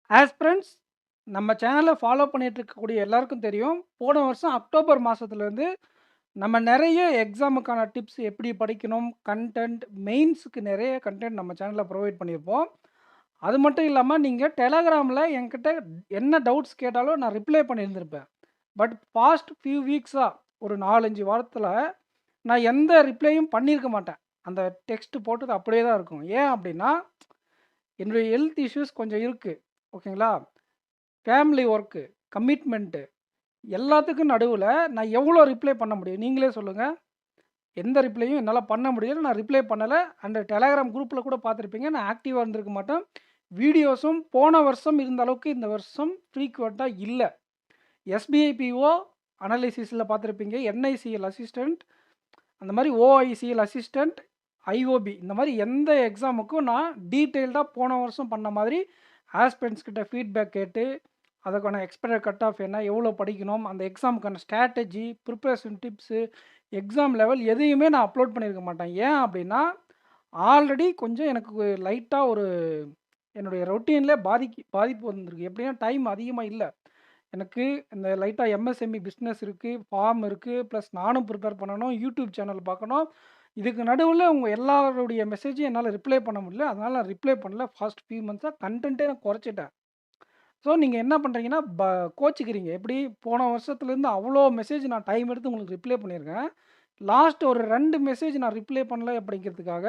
Aspirants நம்ம சேனலை follow பண்ணிட்டு இருக்கக்கூடிய எல்லாருக்கும் தெரியும். போன வருஷம் அக்டோபர் மாசத்துலேருந்து நம்ம நெறைய எக்ஸாமுக்கான டிப்ஸ் எப்படி படிக்கணும், கன்டென்ட் மெயின்ஸுக்கு நெறைய கன்டென்ட் நம்ம சேனல்ல ப்ரொவைட் பண்ணியிருப்போம். அது மட்டும் இல்லாம நீங்க டெலகிராம்ல என்கிட்ட என்ன டவுட்ஸ் கேட்டாலும் நான் ரிப்ளை பண்ணியிருந்திருப்பேன். பட் பாஸ்ட் ஃபியூ வீக்ஸா ஒரு 4, 5 வாரத்தில நான் எந்த ரிப்ளையும் பண்ணியிருக்க மாட்டேன். அந்த டெக்ஸ்ட் போட்டது அப்படியே தான் இருக்கும். ஏன் அப்படின்னா, என்னுடைய ஹெல்த் இஷ்யூஸ் கொஞ்சம் இருக்கு. ஓகேங்களா? ஃபேமிலி ஒர்க்கு, கமிட்மெண்ட்டு எல்லாத்துக்கும் நடுவுல நான் எவ்வளோ ரிப்ளை பண்ண முடியும்? நீங்களே சொல்லுங்க. எந்த ரிப்ளையும் என்னால பண்ண முடியல. நான் ரிப்ளை பண்ணல. அந்த டெலகிராம் குரூப்ல கூட பார்த்துருப்பீங்க. நான் ஆக்டிவா இருந்திருக்க மாட்டேன். வீடியோஸும் போன வருஷம் இருந்த அளவுக்கு இந்த வருஷம் ஃப்ரீக்வென்ட்டா இல்ல. எஸ்பிஐ பிஓ அனலைசிஸ்ல பார்த்துருப்பீங்க. என்ஐசிஎல் அசிஸ்டன்ட் அந்த மாரி ஓஐசிஎல் அசிஸ்டன்ட், ஐஓபி இந்த மாரி எந்த எக்ஸாமுக்கும் நான் டீட்டெயில்டா போன வருஷம் பண்ண மாதிரி ஆஸ்பிரண்ட்ஸ் கிட்ட ஃபீட்பேக் கேட்டு அதுக்கான எக்ஸ்பெக்டட் கட் ஆஃப் என்ன? எவ்வளோ படிக்கணும்? அந்த எக்ஸாமுக்கான strategy, preparation tips, exam level எதையுமே நான் அப்லோட் பண்ணியிருக்க மாட்டேன். ஏன் அப்டின்னா, ஆல்ரெடி கொஞ்சம் எனக்கு லைட்டா ஒரு என்னுடைய ரொட்டீன்ல பாதிப்பு வந்திருக்கு. எப்படின்னா டைம் அதிகமா இல்ல. எனக்கு இந்த லைட்டா எம்எஸ்எம்இ பிசினஸ் இருக்கு, ஃபார்ம் இருக்கு, ப்ளஸ் நானும் ப்ரிப்பேர் பண்ணணும், யூடியூப் சேனல் பார்க்கணும். இதுக்கு நடுவுல உங்க எல்லாருடைய மெசேஜையும் என்னால ரிப்ளை பண்ண முடியல. அதனால நான் ரிப்ளை பண்ணல. ஃபாஸ்ட் ஃபியூ மந்த்ஸா கன்டென்ட்டே நான் குறைச்சுட்டேன். ஸோ, நீங்க என்ன பண்றீங்கன்னா, கோச்சிக்கிறீங்க. எப்படி போன வருஷத்துலேருந்து அவ்ளோ மெசேஜ் நான் டைம் எடுத்து உங்களுக்கு ரிப்ளை பண்ணியிருக்கேன். லாஸ்ட் ஒரு 2 மெசேஜ் நான் ரிப்ளை பண்ணல அப்படிங்கிறதுக்காக,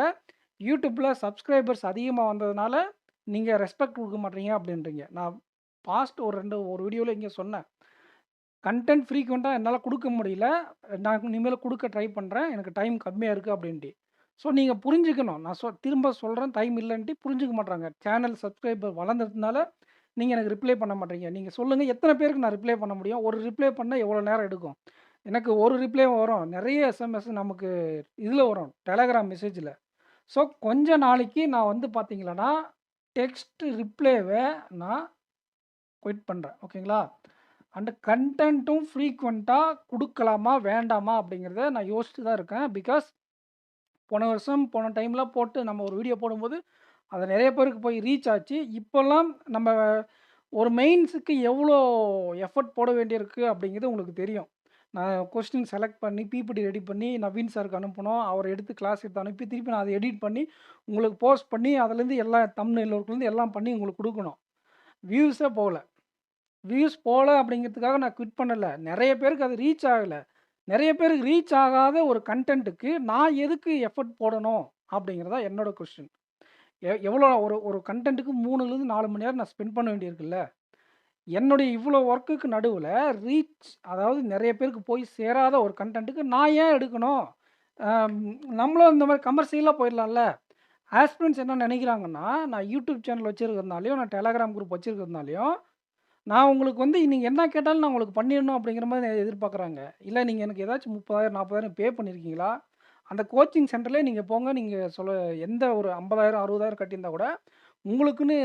YouTubeல சப்ஸ்கிரைபர்ஸ் அதிகமா வந்ததுனால, நீங்க ரெஸ்பெக்ட் குடுக்க மாட்றீங்க அப்படின்றீங்க. நான் பாஸ்ட் ஒரு வீடியோல இங்க சொன்னேன். கன்டென்ட் ஃப்ரீக்வென்ட்டா என்னால குடுக்க முடியல. நான் இனிமேல் குடுக்க ட்ரை பண்றேன். எனக்கு டைம் கம்மியா இருக்கு அப்படின்ட்டு. ஸோ, நீங்க புரிஞ்சுக்கணும். நான் திரும்ப சொல்றேன் டைம் இல்லன்ட்டு புரிஞ்சுக்க மாட்றாங்க. சேனல் சப்ஸ்கிரைபர் வளர்ந்ததுனால நீங்க எனக்கு ரிப்ளை பண்ண மாட்றீங்க. நீங்க சொல்லுங்க எத்தன பேருக்கு நான் ரிப்ளை பண்ண முடியும்? ஒரு ரிப்ளை பண்ண எவ்வளோ நேரம் எடுக்கும்? எனக்கு ஒரு ரிப்ளை வரும். நெறைய எஸ்எம்எஸ் நமக்கு இதுல வரும். டெலகிராம் மெசேஜ்ல. ஸோ, கொஞ்ச நாளைக்கு நான் வந்து பார்த்தீங்கன்னா, டெக்ஸ்ட் ரிப்ளேவ நான் குயிட் பண்றேன். ஓகேங்களா? அண்ட் கன்டென்ட்டும் ஃப்ரீக்வென்ட்டா குடுக்கலாமா? வேண்டாமா? அப்படிங்கிறத நான் யோசிச்சுட்டு தான் இருக்கேன். பிகாஸ் போன வருஷம், போன டைம்ல போட்டு நம்ம ஒரு வீடியோ போடும்போது, அது நெறைய பேருக்கு போய் ரீச் ஆச்சு. இப்போலாம் நம்ம ஒரு மெயின்ஸுக்கு எவ்வளோ எஃபோர்ட் போட வேண்டியிருக்கு அப்படிங்கிறது உங்களுக்கு தெரியும். நான் கொஸ்டின் செலக்ட் பண்ணி, பிபிடி ரெடி பண்ணி நவீன் சாருக்கு அனுப்பணும். அவர் எடுத்து கிளாஸ் எடுத்து அனுப்பி, திருப்பி நான் அத எடிட் பண்ணி, உங்களுக்கு போஸ்ட் பண்ணி, அதுலேருந்து எல்லா தம்ப்நெயில் ஒர்க்லேருந்து எல்லாம் பண்ணி உங்களுக்கு குடுக்கணும். வியூஸே போகல. வியூஸ் போல அப்படிங்கிறதுக்காக நான் குவிட் பண்ணல. நெறைய பேருக்கு அது ரீச் ஆகல. நெறைய பேருக்கு ரீச் ஆகாத ஒரு கன்டென்ட்டுக்கு நான் எதுக்கு எஃபோர்ட் போடணும்? அப்படிங்கிறது தான் என்னோட கொஸ்டின். எவ்வளோ ஒரு ஒரு கன்டென்ட்டுக்கு 3லிருந்து 4 மணி நேரம் நான் ஸ்பெண்ட் பண்ண வேண்டியிருக்குல்ல. என்னுடைய இவ்வளோ ஒர்க்குக்கு நடுவுல அதாவது நெறைய பேருக்கு போய் சேராத ஒரு கன்டென்ட்டுக்கு நான் ஏன் எடுக்கணும்? அம் நம்மளும் இந்த மாரி கமர்ஷியலா போயிடலாம்ல. ஆஸ்பிரண்ட்ஸ் என்ன நெனைக்கிறாங்கன்னா, நான் யூடியூப் சேனல் வச்சிருக்கிறதுனாலயும், நான் டெலகிராம் குரூப் வச்சிருக்கிறதுனாலயும் நான் உங்களுக்கு வந்து நீங்க என்ன கேட்டாலும் நான் உங்களுக்கு பண்ணிடணும் அப்படிங்கிற மாரி எதிர்பார்க்குறாங்க. இல்ல நீங்க எனக்கு ஏதாச்சும் 30,000 40,000 பே பண்ணியிருக்கீங்களா? அந்த கோச்சிங் சென்டர்லயே நீங்க போங்க. நீங்க எந்த ஒரு 50,000 60,000 கட்டியிருந்தா கூட, உங்களுக்குன்னு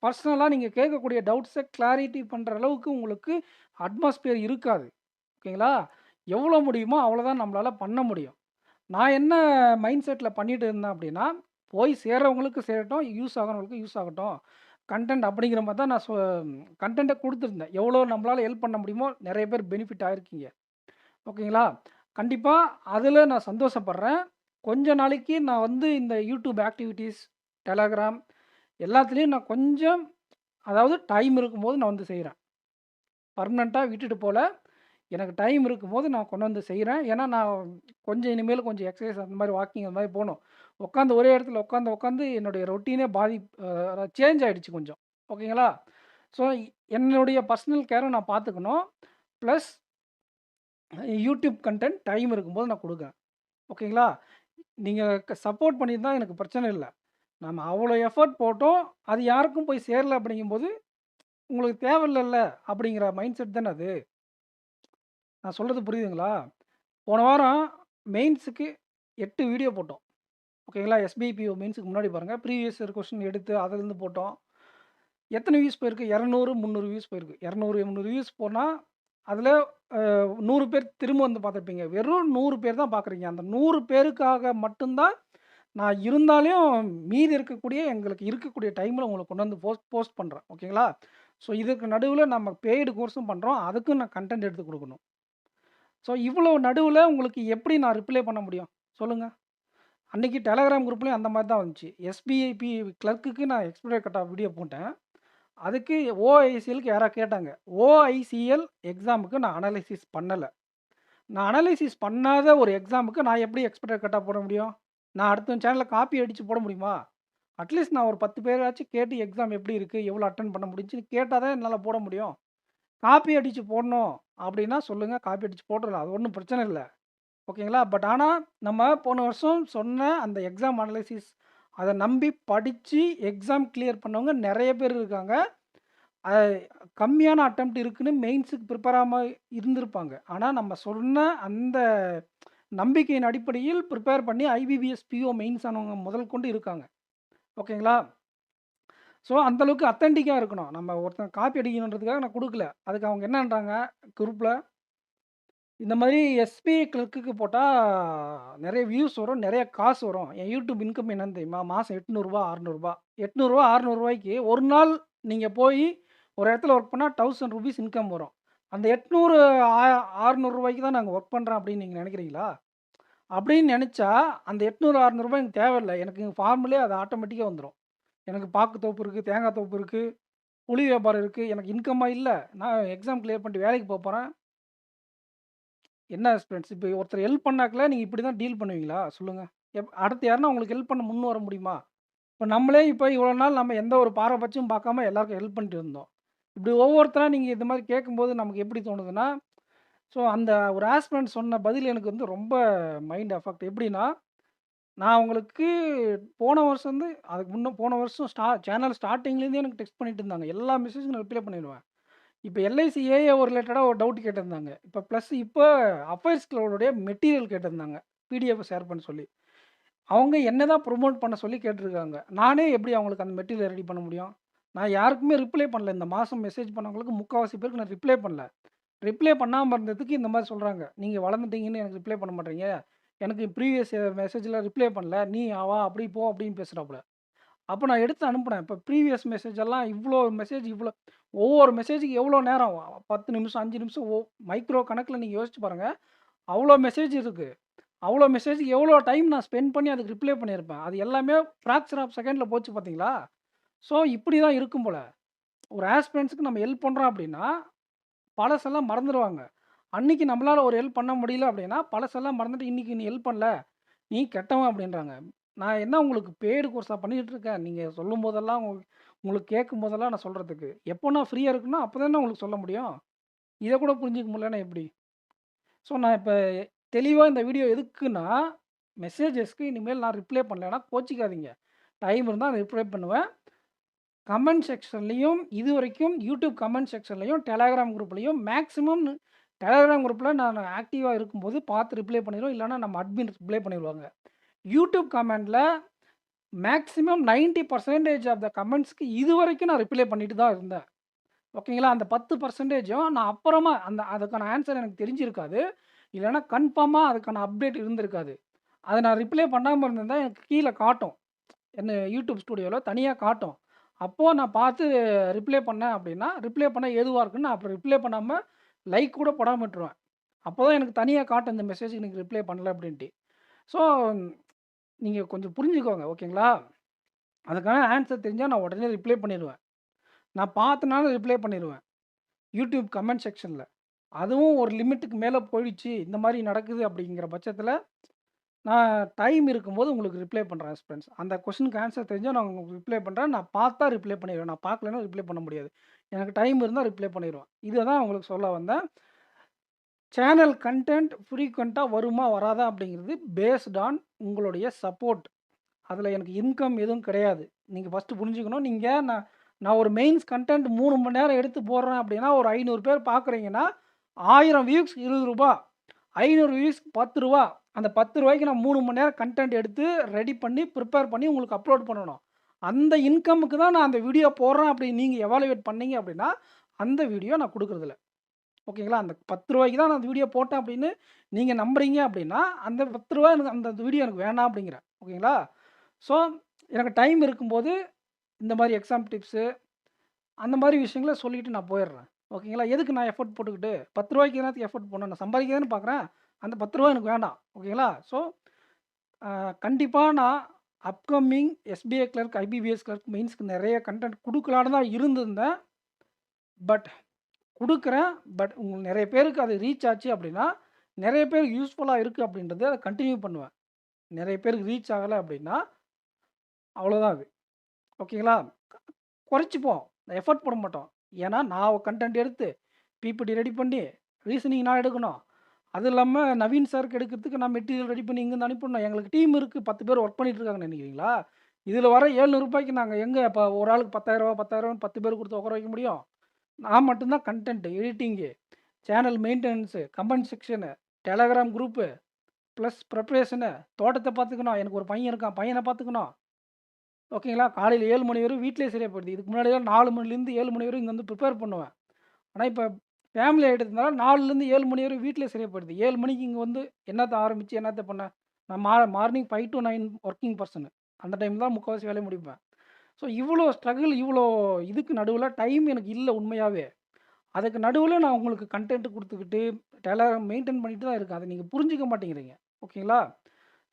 பர்சனலா நீங்க கேட்கக்கூடிய டவுட்ஸ கிளாரிட்டி பண்ற அளவுக்கு உங்களுக்கு அட்மாஸ்பியர் இருக்காது. ஓகேங்களா? எவ்வளோ முடியுமோ அவ்வளோதான் நம்மளால பண்ண முடியும். நான் என்ன மைண்ட் செட்ல பண்ணிட்டு இருந்தேன் அப்படின்னா, போய் சேர்றவங்களுக்கு சேரட்டும், யூஸ் ஆகுறவங்களுக்கு யூஸ் ஆகட்டும். கன்டென்ட் அப்படிங்கிற மாரி தான் நான் கன்டென்ட்ட குடுத்துருந்தேன். எவ்வளோ நம்மளால ஹெல்ப் பண்ண முடியுமோ நெறைய பேர் பெனிஃபிட் ஆயிருக்கீங்க. ஓகேங்களா? கண்டிப்பா அதில நான் சந்தோஷப்படுறேன். கொஞ்ச நாளைக்கு நான் வந்து இந்த YouTube ஆக்டிவிட்டீஸ், Telegram எல்லாத்துலயும் நான் கொஞ்சம் அதாவது டைம் இருக்கும்போது நான் வந்து செய்றேன். பெர்மனன்ட்டா விட்டுட்டு போல. எனக்கு டைம் இருக்கும்போது நான் கொண்டு வந்து செய்றேன். ஏன்னா, நான் கொஞ்சம் இனிமேல் கொஞ்சம் எக்சர்சைஸ் அந்த மாரி வாக்கிங் அந்த மாரி போணும். உட்காந்து ஒரே இடத்துல உட்காந்து என்னுடைய ரொட்டீனே சேஞ்ச் ஆயிடுச்சு கொஞ்சம். ஓகேங்களா? ஸோ, என்னுடைய பர்சனல் கேர நான் பார்த்துக்கணும். பிளஸ் யூடியூப் கன்டென்ட் டைம் இருக்கும்போது நான் குடுக்குறேன். ஓகேங்களா? நீங்க சப்போர்ட் பண்ணியிருந்தா எனக்கு பிரச்சனை இல்ல. நம்ம அவ்வளோ எஃபோர்ட் போட்டோம். அது யாருக்கும் போய் சேரல அப்படிங்கும்போது, உங்களுக்கு தேவையில்லல்ல அப்படிங்கிற மைண்ட் செட் தானே அது. நான் சொல்றது புரியுதுங்களா? போன வாரம் மெயின்ஸுக்கு 8 வீடியோ போட்டோம். ஓகேங்களா? எஸ்பிஐபிஓ மெயின்ஸுக்கு முன்னாடி பாருங்க. ப்ரீவியஸ் இயர் கொஸ்டின் எடுத்து அதிலிருந்து போட்டோம். எத்தன வியூஸ் போயிருக்கு? 200, 300 வியூஸ் போயிருக்கு. 200, 300 வியூஸ் போனா, அதில 100 பேர் திரும்ப வந்து பார்த்துருப்பீங்க. வெறும் 100 பேர் தான் பார்க்குறீங்க. அந்த 100 பேருக்காக மட்டும் தான் நான் இருந்தாலும் மீதி இருக்கக்கூடிய எங்களுக்கு இருக்கக்கூடிய டைமில் உங்களுக்கு கொண்டு வந்து போஸ்ட் பண்ணுறேன். ஓகேங்களா? ஸோ இதுக்கு நடுவில் நம்ம பெய்டு கோர்ஸும் பண்ணுறோம். அதுக்கும் நான் கன்டென்ட் எடுத்து கொடுக்கணும். ஸோ இவ்வளோ நடுவில் உங்களுக்கு எப்படி நான் ரிப்ளை பண்ண முடியும் சொல்லுங்கள்? அன்றைக்கி டெலகிராம் குரூப்லேயும் அந்த மாதிரி தான் வந்துச்சு. எஸ்பிஐபி கிளர்க்குக்கு நான் எக்ஸ்பிரஸ் கட் ஆஃப் வீடியோ போட்டேன். அதுக்கு ஓஐசிஎலுக்கு யாராவது கேட்டாங்க. ஓஐசிஎல் எக்ஸாமுக்கு நான் அனலைசிஸ் பண்ணலை. நான் அனலைசிஸ் பண்ணாத ஒரு எக்ஸாமுக்கு நான் எப்படி எக்ஸ்பெக்டட் கட் ஆஃப் போட முடியும்? நான் அடுத்த சேனலில் காப்பி அடித்து போட முடியுமா? அட்லீஸ்ட் நான் ஒரு 10 பேராச்சும் கேட்டு எக்ஸாம் எப்படி இருக்குது, எவ்வளோ அட்டெண்ட் பண்ண முடிஞ்சுன்னு கேட்டால் தான் என்னால் போட முடியும். காப்பி அடித்து போடணும் அப்படின்னா சொல்லுங்கள், காப்பி அடித்து போட்டுடலாம். அது ஒன்றும் பிரச்சனை இல்லை. ஓகேங்களா? பட் ஆனால் நம்ம போன வருஷம் சொன்ன அந்த எக்ஸாம் அனலைசிஸ் அதை நம்பி படித்து எக்ஸாம் கிளியர் பண்ணவங்க நிறைய பேர் இருக்காங்க. கம்மியான அட்டெம்ப்ட் இருக்குன்னு மெயின்ஸுக்கு ப்ரிப்பேர் ஆகாமல் இருந்திருப்பாங்க. ஆனால் நம்ம சொன்ன அந்த நம்பிக்கையின் அடிப்படையில் ப்ரிப்பேர் பண்ணி ஐபிபிஎஸ் பிஓ மெயின்ஸ் ஆனவங்க முதல் கொண்டு இருக்காங்க. ஓகேங்களா? ஸோ அந்தளவுக்கு அத்தென்டிக்காக இருக்கணும். நம்ம ஒருத்தன் காப்பி அடிக்கணுன்றதுக்காக நான் கொடுக்கல. அதுக்கு அவங்க என்னன்றாங்க குரூப்பில், இந்த மாதிரி எஸ்பிஐ கிளர்க்குக்கு போட்டால் நிறைய வியூஸ் வரும், நிறைய காசு வரும். என் யூடியூப் இன்கம் என்னன்னு தெரியுமா? மாதம் ரூ. 800 600 ரூ. 800 600 ஒரு நாள் நீங்கள் போய் ஒரு இடத்துல ஒர்க் பண்ணால் ₹1000 இன்கம் வரும். அந்த 800 600 தான் நாங்கள் ஒர்க் பண்ணுறோம் அப்படின்னு நீங்கள் நினைக்கிறீங்களா? அப்படின்னு நினச்சா அந்த 800 600 எனக்கு தேவையில்லை. எனக்கு ஃபார்முலே அது ஆட்டோமேட்டிக்காக வந்துடும். எனக்கு பாக்கு தோப்பு இருக்குது, தேங்காய் தோப்பு இருக்குது, புளி வியாபாரம் இருக்குது. எனக்கு இன்கம்மாக இல்லை. நான் எக்ஸாம் கிளியர் பண்ணிட்டு வேலைக்கு போகிறேன். என்ன ஃப்ரெண்ட்ஸ், இப்போ ஒருத்தர் ஹெல்ப் பண்ணாக்கல நீங்கள் இப்படி தான் டீல் பண்ணுவீங்களா சொல்லுங்கள்? அடுத்து யாருன்னா உங்களுக்கு ஹெல்ப் பண்ண முன் வர முடியுமா? இப்போ நம்மளே இப்போ இவ்வளோ நாள் நம்ம எந்த ஒரு பாரபட்சமும் பார்க்காம எல்லாருக்கும் ஹெல்ப் பண்ணிட்டு இருந்தோம். இப்படி ஒவ்வொருத்தரா நீங்கள் இந்த மாதிரி கேட்கும்போது நமக்கு எப்படி தோணுதுன்னா, ஸோ அந்த ஒரு ஆஸ்பிரண்ட் சொன்ன பதில் எனக்கு வந்து ரொம்ப மைண்ட் அஃபெக்ட். எப்படின்னா, நான் உங்களுக்கு போன வருஷம் வந்து அதுக்கு முன்ன போன வருஷம் சேனல் ஸ்டார்ட்டிங்லேருந்தே எனக்கு டெக்ஸ்ட் பண்ணிட்டு இருந்தாங்க. எல்லா மெசேஜும் நான் ரிப்ளை பண்ணிடுவேன். இப்போ எல்ஐசி ஏஏ ஒரு ரிலேட்டடாக ஒரு டவுட் கேட்டிருந்தாங்க. இப்போ ப்ளஸ் இப்போ அஃபேர்ஸ் கிளவுடோடைய மெட்டீரியல் கேட்டிருந்தாங்க. பிடிஎஃப் ஷேர் பண்ண சொல்லி. அவங்க என்ன தான் ப்ரொமோட் பண்ண சொல்லி கேட்டிருக்காங்க. நானே எப்படி அவங்களுக்கு அந்த மெட்டீரியல் ரெடி பண்ண முடியும்? நான் யாருக்குமே ரிப்ளை பண்ணல. இந்த மாதம் மெசேஜ் பண்ணவங்களுக்கு முக்கால்வாசி பேருக்கு நான் ரிப்ளை பண்ணல. ரிப்ளை பண்ணாம இருந்ததுக்கு இந்த மாதிரி சொல்கிறாங்க. நீங்கள் வளர்ந்துட்டீங்கன்னு எனக்கு ரிப்ளை பண்ண மாட்டேறீங்க. எனக்கு ப்ரீவியஸ் மெசேஜில் ரிப்ளை பண்ணல. நீ வா அப்படி போ அப்படின்னு பேசுகிறாப்புல. அப்போ நான் எடுத்து அனுப்புனேன். இப்போ ப்ரீவியஸ் மெசேஜ் எல்லாம் இவ்வளோ மெசேஜ் இவ்வளோ ஒவ்வொரு மெசேஜுக்கு எவ்வளோ நேரம் 10 நிமிஷம் 5 நிமிஷம் மைக்ரோ கணக்கில் நீங்கள் யோசிச்சு பாருங்கள். அவ்வளோ மெசேஜ் இருக்குது. அவ்வளோ மெசேஜுக்கு எவ்வளோ டைம் நான் ஸ்பெண்ட் பண்ணி அதுக்கு ரிப்ளை பண்ணியிருப்பேன். அது எல்லாமே ஃப்ராக்ஷன் ஆஃப் செகண்டில் போச்சு பார்த்தீங்களா? ஸோ இப்படி தான் இருக்கும் போல். ஒரு ஆஸ்பிரண்ட்ஸுக்கு நம்ம ஹெல்ப் பண்ணுறோம் அப்படின்னா பழசெல்லாம் மறந்துடுவாங்க. அன்னைக்கு நம்மளால ஒரு ஹெல்ப் பண்ண முடியல அப்படின்னா, பழசெல்லாம் மறந்துட்டு இன்னைக்கு நீ ஹெல்ப் பண்ணல, நீ கெட்டவன் அப்படின்றாங்க. நான் என்ன உங்களுக்கு பெய்டு கோர்ஸா பண்ணிக்கிட்டு இருக்கேன். நீங்க சொல்லும்போதெல்லாம் உங்களுக்கு கேட்கும்போதெல்லாம் நான் சொல்றதுக்கு. எப்போ நான் ஃப்ரீயா இருக்கனோ அப்ப தானே உங்களுக்கு சொல்ல முடியும். இத கூட புரிஞ்சுக்க முடியலன்னா எப்படி? ஸோ நான் இப்ப தெளிவா இந்த வீடியோ எதுக்குன்னா, மெசேஜஸ்க்கு இனிமேல் நான் ரிப்ளை பண்ணலன்னா கோச்சிக்காதீங்க. டைம் இருந்தா நான் ரிப்ளை பண்ணுவேன். கமெண்ட் செக்ஷன்லேயும் இதுவரைக்கும் யூடியூப் கமெண்ட் செக்ஷன்லேயும் டெலகிராம் குரூப்லேயும் மேக்ஸிமம் டெலகிராம் குரூப்பில் நான் ஆக்டிவாக இருக்கும்போது பார்த்து ரிப்ளை பண்ணிடுவோம். இல்லைனா நம்ம அட்மின் ரிப்ளை பண்ணிடுவாங்க. யூடியூப் கமெண்டில் மேக்ஸிமம் 90% ஆஃப் த கமெண்ட்ஸ்க்கு இதுவரைக்கும் நான் ரிப்ளை பண்ணிட்டு தான் இருந்தேன். ஓகேங்களா? அந்த 10%ம் நான் அப்புறமா அதுக்கான ஆன்சர் எனக்கு தெரிஞ்சிருக்காது. இல்லைனா கன்ஃபார்மாக அதுக்கான அப்டேட் இருந்திருக்காது. அதை நான் ரிப்ளை பண்ணாமல் இருந்திருந்தா எனக்கு கீழே காட்டும். என்ன யூடியூப் ஸ்டுடியோவில் தனியாக காட்டும். அப்போது நான் பார்த்து ரிப்ளை பண்ணேன் அப்படின்னா, ரிப்ளை பண்ண ஏதுவா இருக்குன்னு நான் அப்புறம் ரிப்ளை பண்ணாம லைக் கூட போடாம விட்டுருவேன். அப்போ தான் எனக்கு தனியா காட்டும் இந்த மெசேஜுக்கு நீங்க ரிப்ளை பண்ணல அப்படின்ட்டு. ஸோ நீங்க கொஞ்சம் புரிஞ்சுக்கோங்க. ஓகேங்களா? அதுக்கான ஆன்சர் தெரிஞ்சா நான் உடனே ரிப்ளை பண்ணிருவேன். நான் பார்த்தனாலும் ரிப்ளை பண்ணிருவேன். யூடியூப் கமெண்ட் செக்ஷன்ல. அதுவும் ஒரு லிமிட்டுக்கு மேல போயிடுச்சு, இந்த மாரி நடக்குது அப்படிங்கிற பட்சத்தில நான் டைம் இருக்கும்போது உங்களுக்கு ரிப்ளை பண்றேன் ஃப்ரெண்ட்ஸ். அந்த கொஸ்டினுக்கு ஆன்சர் தெரிஞ்சா நான் உங்களுக்கு ரிப்ளை பண்றேன். நான் பார்த்தா ரிப்ளை பண்ணிருவேன். நான் பார்க்கலன்னா ரிப்ளை பண்ண முடியாது. எனக்கு டைம் இருந்தா ரிப்ளை பண்ணிருவேன். இத தான் உங்களுக்கு சொல்ல வந்தேன். சேனல் கன்டென்ட் ஃப்ரீக்வென்ட்டா வருமா? வராதா? அப்படிங்கிறது பேஸ்ட் ஆன் உங்களுடைய சப்போர்ட். அதில எனக்கு இன்கம் எதுவும் கிடையாது. நீங்க ஃபர்ஸ்ட்டு புரிஞ்சுக்கணும். நான் நான் ஒரு மெயின்ஸ் கன்டென்ட் 3 மணி நேரம் எடுத்து போடுறேன் அப்படின்னா, ஒரு 500 பேர் பார்க்குறீங்கன்னா, 1000 வியூஸ்க்கு ரூ. 20 500 வியூஸ்க்கு ரூ. 10 அந்த ரூ. 10க்கு நான் 3 மணி நேரம் கன்டென்ட் எடுத்து ரெடி பண்ணி, ப்ரிப்பேர் பண்ணி உங்களுக்கு அப்லோட் பண்ணணும். அந்த இன்கமுக்கு தான் நான் அந்த வீடியோ போடுறேன் அப்படின்னு நீங்க எவாலுவேட் பண்ணீங்க அப்படின்னா, அந்த வீடியோ நான் குடுக்குறதில்ல. ஓகேங்களா? அந்த ரூ. 10க்கு தான் நான் அந்த வீடியோ போட்டேன் அப்படின்னு நீங்க நம்புறீங்க அப்படின்னா, அந்த ரூ. 10 எனக்கு அந்த வீடியோ எனக்கு வேணாம் அப்படிங்கிறேன். ஓகேங்களா? ஸோ எனக்கு டைம் இருக்கும்போது இந்த மாரி எக்ஸாம் டிப்ஸு, அந்த மாரி விஷயங்கள சொல்லிட்டு நான் போயிடுறேன். ஓகேங்களா? எதுக்கு நான் எஃபோர்ட் போட்டுக்கிட்டு ரூ. 10க்கு என்னத்துக்கு எஃபோர்ட் போடணும்? நான் சம்பாதிக்க தானே பார்க்குறேன். அந்த ரூ. 10 எனக்கு வேண்டாம். ஓகேங்களா? ஸோ கண்டிப்பா நான் upcoming SBI clerk, IBPS clerk மெயின்ஸ்க்கு நெறைய கன்டென்ட் குடுக்கலான்னு தான் இருந்திருந்தேன். பட் குடுக்குறேன். பட் உங்களுக்கு நெறைய பேருக்கு அது ரீச் ஆச்சு அப்டின்னா, நெறைய பேருக்கு யூஸ்ஃபுல்லா இருக்கு அப்டின்றத அத கன்டின்யூ பண்ணுவேன். நெறைய பேருக்கு ரீச் ஆகல அப்டின்னா, அவ்வளோதான் அது. ஓகேங்களா? குறைச்சுப்போம். எஃபோர்ட் போட மாட்டோம். ஏன்னா, நான் கன்டென்ட் எடுத்து, பிபிடி ரெடி பண்ணி, ரீசனிங் நான் எடுக்கணும். அது இல்லாம நவீன் சாருக்கு எடுக்கிறதுக்கு நான் மெட்டீரியல் ரெடி பண்ணி இங்கேருந்து அனுப்பிடணும். எங்களுக்கு டீம் இருக்கு. 10 பேர் ஒர்க் பண்ணிட்டு இருக்காங்கன்னு நெனைக்கிறீங்களா? இதில வர ரூ. 700க்கு நாங்க எங்க இப்ப ஒரு ஆளுக்கு ரூ. 10,000 10,000 10 பேர் குடுத்து உட்கார வைக்க முடியும்? நான் மட்டும் தான் content, editing, channel maintenance, comment section, Telegram group, plus preparation, தோட்டத்த பார்த்துக்கணும். எனக்கு ஒரு பையன் இருக்கான். பையன பார்த்துக்கணும். ஓகேங்களா? காலையில 7 மணி வரையும் வீட்லயே சரியா போயிடுது. இதுக்கு முன்னாடிலாம் 4 மணிலேருந்து 7 மணி வரையும் இங்க வந்து ப்ரிப்பேர் பண்ணுவேன். ஆனா, இப்ப ஃபேமிலி ஆயிட்டதுனால 4லேருந்து 7 மணி வரையும் வீட்லயே சரியா போயிடுது. 7 மணிக்கு இங்க வந்து என்னத்த ஆரம்பிச்சு, என்னத்த பண்ண? நான் மார்னிங் 5 டூ 9 வொர்க்கிங் பெர்சனு. அந்த டைம் தான் முக்காவாசி வேலைய முடிப்பேன். ஸோ, இவ்வளோ ஸ்ட்ரகிள், இவ்வளோ இதுக்கு நடுவுல டைம் எனக்கு இல்ல உண்மையாவே. அதுக்கு நடுவுல நான் உங்களுக்கு கன்டென்ட் குடுத்துக்கிட்டு, டெலகிராம் மெயின்டெயின் பண்ணிட்டு தான் இருக்கேன். அத நீங்க புரிஞ்சுக்க மாட்டேங்கிறீங்க. ஓகேங்களா?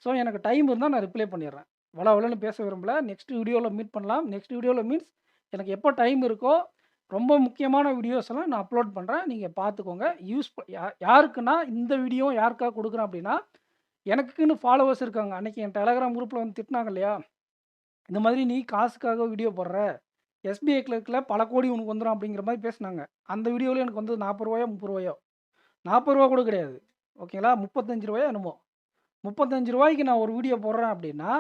ஸோ, எனக்கு டைம் இருந்தா நான் ரிப்ளை பண்ணிடுறேன். வளவளன்னு பேச விரும்பல. நெக்ஸ்ட் வீடியோல மீட் பண்ணலாம். நெக்ஸ்ட் வீடியோல மீன்ஸ் எனக்கு எப்போ டைம் இருக்கோ, ரொம்ப முக்கியமான வீடியோஸ் எல்லாம் நான் அப்லோட் பண்றேன். நீங்க பார்த்துக்கோங்க. யூஸ் ப யா யாருக்குன்னா இந்த வீடியோ யாருக்காக குடுக்குறேன் அப்டின்னா, எனக்குன்னு ஃபாலோவர்ஸ் இருக்காங்க. அன்னைக்கு என் டெலகிராம் குரூப்ல வந்து திட்டினாங்க இல்லையா? இந்த மாதிரி நீ காசுக்காக வீடியோ போடுற. எஸ்பிஐ கிளர்க்ல பல கோடி உனக்கு வந்துரும் அப்டிங்கிற மாரி பேசுனாங்க. அந்த வீடியோல எனக்கு வந்தது ரூ. 40 ரூ. 30 ரூ. 40 கூட கிடையாது. ஓகேங்களா? ரூ. 35 என்னமோ. ரூ. 35க்கு நான் ஒரு வீடியோ போடுறேன் அப்டின்னா,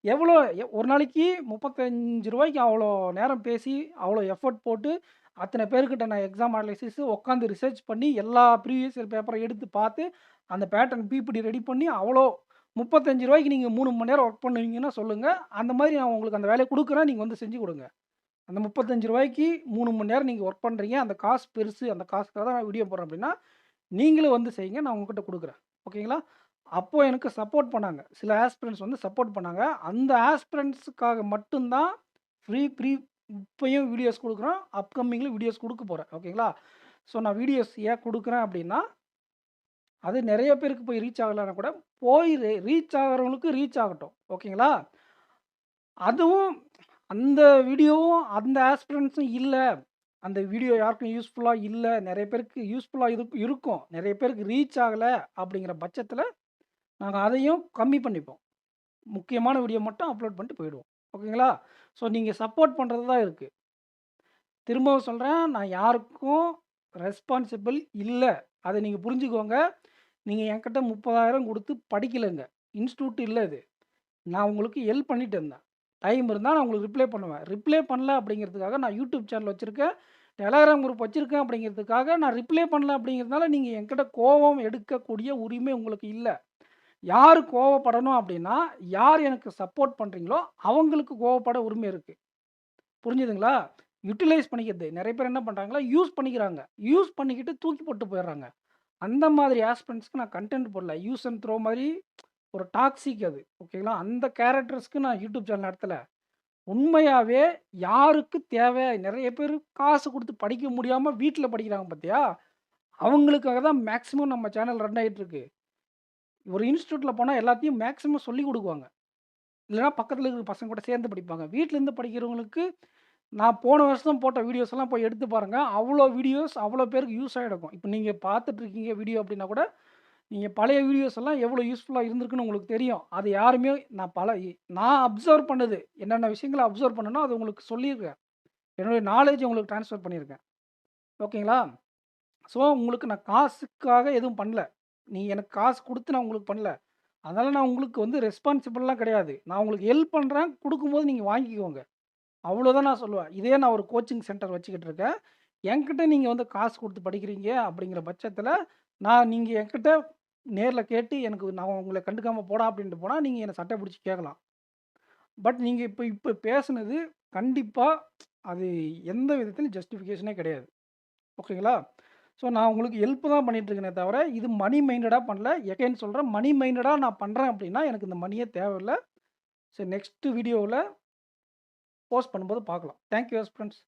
எவ்வளோ ஒரு நாளைக்கு ரூ. 35க்கு அவ்வளோ நேரம் பேசி, அவ்வளோ எஃபோர்ட் போட்டு, அத்தன பேர்கிட்ட நான் எக்ஸாம் அனலைசிஸ் உட்காந்து ரிசர்ச் பண்ணி, எல்லா ப்ரீவியஸ் இயர் பேப்பர எடுத்து பார்த்து, அந்த பேட்டர்ன் பிபிடி ரெடி பண்ணி, அவ்வளோ ரூ. 35க்கு நீங்க 3 மணி நேரம் ஒர்க் பண்ணுவீங்கன்னா சொல்லுங்க. அந்த மாரி நான் உங்களுக்கு அந்த வேலைய குடுக்குறேன். நீங்க வந்து செஞ்சு குடுங்க. அந்த ரூ. 35க்கு 3 மணி நேரம் நீங்க ஒர்க் பண்றீங்க. அந்த காசு பெருசு. அந்த காசுக்காக தான் நான் வீடியோ போடுறேன் அப்டின்னா, நீங்களும் வந்து செய்யுங்க. நான் உங்ககிட்ட குடுக்குறேன். ஓகேங்களா? அப்போ எனக்கு சப்போர்ட் பண்ணாங்க. சில ஆஸ்பிரண்ட்ஸ் வந்து சப்போர்ட் பண்ணாங்க. அந்த ஆஸ்பிரண்ட்ஸ்க்காக மட்டும் தான் ஃப்ரீ இப்பயும் வீடியோஸ் குடுக்குறோம். அப்கமிங்ல வீடியோஸ் குடுக்க போறேன். ஓகேங்களா? ஸோ நான் வீடியோஸ் ஏன் குடுக்குறேன் அப்டின்னா, அது நெறைய பேருக்கு போய் ரீச் ஆகலனா கூட, போய் ரீச் ஆகுறவங்களுக்கு ரீச் ஆகட்டும். ஓகேங்களா? அதுவும் அந்த வீடியோவும் அந்த ஆஸ்பிரண்ட்ஸும் இல்ல. அந்த வீடியோ யாருக்கும் யூஸ்ஃபுல்லா இல்ல. நெறைய பேருக்கு யூஸ்ஃபுல்லா இருக்கும். நெறைய பேருக்கு ரீச் ஆகல அப்டிங்கிற பட்சத்தில, நாங்க அதையும் கம்மி பண்ணிப்போம். முக்கியமான வீடியோ மட்டும் அப்லோட் பண்ணிட்டு போயிடுவோம். ஓகேங்களா? ஸோ நீங்க சப்போர்ட் பண்றது தான் இருக்கு. திரும்பவும் சொல்றேன், நான் யாருக்கும் ரெஸ்பான்சிபிள் இல்ல. அத நீங்க புரிஞ்சுக்கோங்க. நீங்க என்கிட்ட 30,000 குடுத்து படிக்கலங்க. இன்ஸ்டிடியூட் இல்ல இது. நான் உங்களுக்கு ஹெல்ப் பண்ணிட்டு இருந்தேன். டைம் இருந்தா நான் உங்களுக்கு ரிப்ளை பண்ணுவேன். ரிப்ளை பண்ணல அப்படிங்கிறதுக்காக நான் யூடியூப் சேனல் வச்சிருக்கேன். டெலகிராம் குரூப் வச்சிருக்கேன் அப்படிங்கிறதுக்காக நான் ரிப்ளை பண்ணல அப்படிங்கிறதுனால நீங்க என்கிட்ட கோவம் எடுக்கக்கூடிய உரிமை உங்களுக்கு இல்ல. யாரு கோவப்படணும் அப்டின்னா, யார் எனக்கு சப்போர்ட் பண்றீங்களோ, அவங்களுக்கு கோவப்பட உரிமை இருக்கு. புரிஞ்சுதுங்களா? யுட்டிலைஸ் பண்ணிக்கிறது. நெறைய பேர் என்ன பண்றாங்கன்னா, யூஸ் பண்ணிக்கிறாங்க. யூஸ் பண்ணிக்கிட்டு தூக்கி போட்டு போயிடுறாங்க. அந்த மாதிரி ஆஸ்பிரண்ட்ஸ்க்கு நான் கன்டென்ட் போடல. யூஸ் அண்ட் த்ரோ மாரி ஒரு டாக்ஸிக் அது. ஓகேங்களா? அந்த கேரக்டர்ஸ்க்கு நான் யூடியூப் சேனல் நடத்தல. உண்மையாவே யாருக்கு தேவை? நெறைய பேரு காசு குடுத்து படிக்க முடியாம வீட்ல படிக்கிறாங்க பாத்தியா? அவங்களுக்காக தான் மேக்ஸிமம் நம்ம சேனல் ரன் ஆயிட்டு இருக்கு. ஒரு இன்ஸ்டிடியூட்ல போனா எல்லாத்தையும் மேக்ஸிமம் சொல்லிக் குடுக்குவாங்க. இல்லன்னா பக்கத்துல இருக்கிற பசங்க கூட சேர்ந்து படிப்பாங்க. வீட்ல இருந்து படிக்கிறவங்களுக்கு, நான் போன வருஷம் போட்ட வீடியோஸ் எல்லாம் போய் எடுத்து பாருங்க. அவ்ளோ வீடியோஸ் அவ்ளோ பேருக்கு யூஸ் ஆயிருக்கும். இப்ப நீங்க பார்த்துட்டு இருக்கீங்க வீடியோ அப்டின்னா கூட, நீங்க பழைய வீடியோஸ் எல்லாம் எவ்ளோ யூஸ்ஃபுல்லா இருந்திருக்குன்னு உங்களுக்கு தெரியும். அது யாருமே நான் அப்சர்வ் பண்ணது. என்னென்ன விஷயங்கள அப்சர்வ் பண்ணேனோ, அது உங்களுக்கு சொல்லியிருக்கேன். என்னுடைய நாலேட்ஜ் உங்களுக்கு ட்ரான்ஸ்ஃபர் பண்ணியிருக்கேன். ஓகேங்களா? ஸோ உங்களுக்கு நான் காசுக்காக எதுவும் பண்ணல. நீங்க எனக்கு காசு குடுத்து நான் உங்களுக்கு பண்ணல. அதனால நான் உங்களுக்கு வந்து ரெஸ்பான்சிபிள்லாம் கிடையாது. நான் உங்களுக்கு ஹெல்ப் பண்றேன். குடுக்கும்போது நீங்க வாங்கிக்கோங்க. அவ்வளோதான் நான் சொல்லுவேன். இதே நான் ஒரு கோச்சிங் சென்டர் வச்சுக்கிட்டு இருக்கேன். என்கிட்ட நீங்க வந்து காசு குடுத்து படிக்கிறீங்க அப்படிங்கிற பட்சத்தில, நீங்க என்கிட்ட நேர்ல கேட்டு எனக்கு நான் உங்கள கண்டுக்காம போடா அப்படின்ட்டு போனா, நீங்க என்ன சட்ட புடிச்சு கேட்கலாம். பட் நீங்க இப்ப இப்ப பேசுனது கண்டிப்பா அது எந்த விதத்திலும் ஜஸ்டிஃபிகேஷனே கிடையாது. ஓகேங்களா? ஸோ நான் உங்களுக்கு ஹெல்ப் தான் பண்ணிட்டு இருக்கேனே தவிர, இது மனி மைண்டடா பண்ணல. எகைன் சொல்றேன் மனி மைண்டடா நான் பண்றேன் அப்படின்னா, எனக்கு இந்த மனியே தேவையில்ல. ஸோ நெக்ஸ்ட் வீடியோவில் போஸ்ட் பண்ணும்போது பார்க்கலாம். Thank you friends.